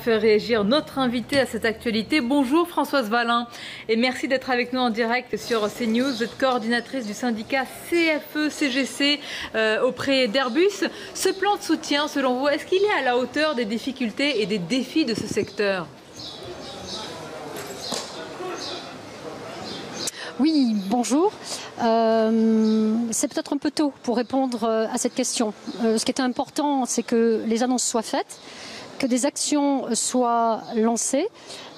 Faire réagir notre invité à cette actualité. Bonjour Françoise Valin et merci d'être avec nous en direct sur CNews. Vous êtes coordinatrice du syndicat CFE-CGC auprès d'Airbus. Ce plan de soutien, selon vous, est-ce qu'il est à la hauteur des difficultés et des défis de ce secteur ? Oui, bonjour. C'est peut-être un peu tôt pour répondre à cette question. Ce qui est important, c'est que les annonces soient faites, que des actions soient lancées.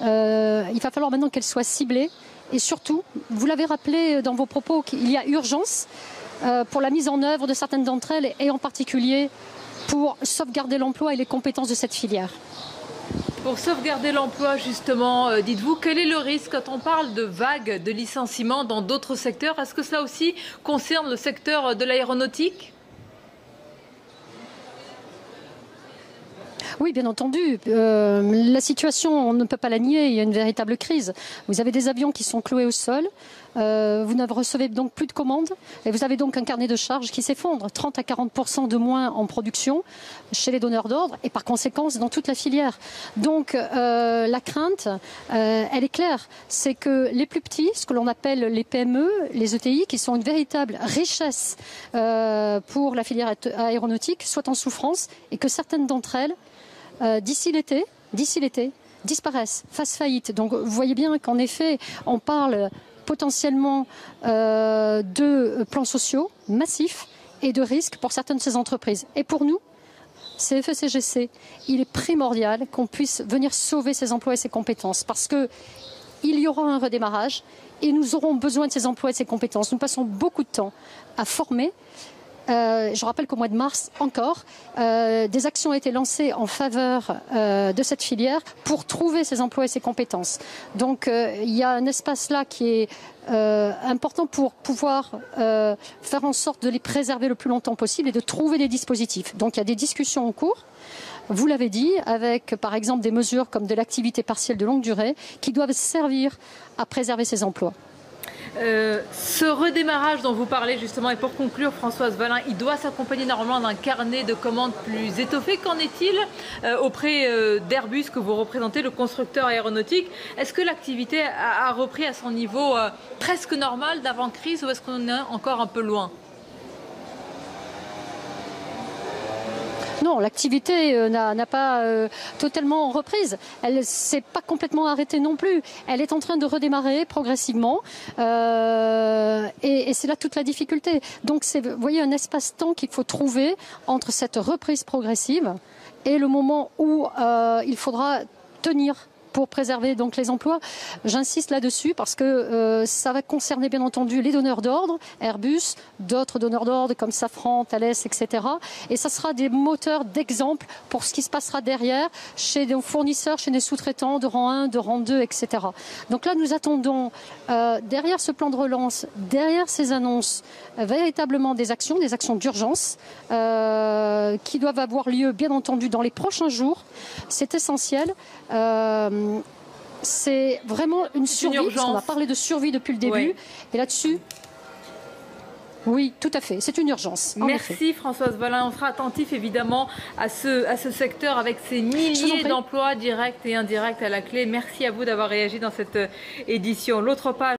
Il va falloir maintenant qu'elles soient ciblées. Et surtout, vous l'avez rappelé dans vos propos, qu'il y a urgence pour la mise en œuvre de certaines d'entre elles, et en particulier pour sauvegarder l'emploi et les compétences de cette filière. Pour sauvegarder l'emploi, justement, dites-vous, quel est le risque quand on parle de vagues de licenciements dans d'autres secteurs? Est-ce que cela aussi concerne le secteur de l'aéronautique? Oui, bien entendu. La situation, on ne peut pas la nier, il y a une véritable crise. Vous avez des avions qui sont cloués au sol, vous ne recevez donc plus de commandes et vous avez donc un carnet de charges qui s'effondre. 30 à 40% de moins en production chez les donneurs d'ordre et par conséquent dans toute la filière. Donc la crainte, elle est claire, c'est que les plus petits, ce que l'on appelle les PME, les ETI, qui sont une véritable richesse pour la filière aéronautique, soient en souffrance et que certaines d'entre elles, d'ici l'été, disparaissent, fassent faillite. Donc vous voyez bien qu'en effet, on parle potentiellement de plans sociaux massifs et de risques pour certaines de ces entreprises. Et pour nous, CFE-CGC, il est primordial qu'on puisse venir sauver ces emplois et ces compétences parce que il y aura un redémarrage et nous aurons besoin de ces emplois et de ces compétences. Nous passons beaucoup de temps à former. Je rappelle qu'au mois de mars encore, des actions ont été lancées en faveur de cette filière pour trouver ces emplois et ces compétences. Donc il y a un espace là qui est important pour pouvoir faire en sorte de les préserver le plus longtemps possible et de trouver des dispositifs. Donc il y a des discussions en cours. Vous l'avez dit, avec par exemple des mesures comme de l'activité partielle de longue durée qui doivent servir à préserver ces emplois. Ce redémarrage dont vous parlez justement, et pour conclure Françoise Valin, il doit s'accompagner normalement d'un carnet de commandes plus étoffé. Qu'en est-il auprès d'Airbus que vous représentez, le constructeur aéronautique? Est-ce que l'activité a repris à son niveau presque normal d'avant-crise ou est-ce qu'on est encore un peu loin? Non, l'activité n'a pas totalement reprise. Elle ne s'est pas complètement arrêtée non plus. Elle est en train de redémarrer progressivement et c'est là toute la difficulté. Donc c'est, vous voyez, un espace-temps qu'il faut trouver entre cette reprise progressive et le moment où il faudra tenir pour préserver donc les emplois. J'insiste là-dessus parce que ça va concerner bien entendu les donneurs d'ordre, Airbus, d'autres donneurs d'ordre comme Safran, Thales, etc. Et ça sera des moteurs d'exemple pour ce qui se passera derrière chez nos fournisseurs, chez les sous-traitants de rang 1, de rang 2, etc. Donc là, nous attendons derrière ce plan de relance, derrière ces annonces, véritablement des actions d'urgence qui doivent avoir lieu bien entendu dans les prochains jours. C'est essentiel. C'est vraiment une survie, parce qu'on a parlé de survie depuis le début, oui. Et là-dessus, oui, tout à fait, c'est une urgence. Merci Françoise Valin, on sera attentif évidemment à ce secteur avec ces milliers d'emplois directs et indirects à la clé. Merci à vous d'avoir réagi dans cette édition. L'autre page.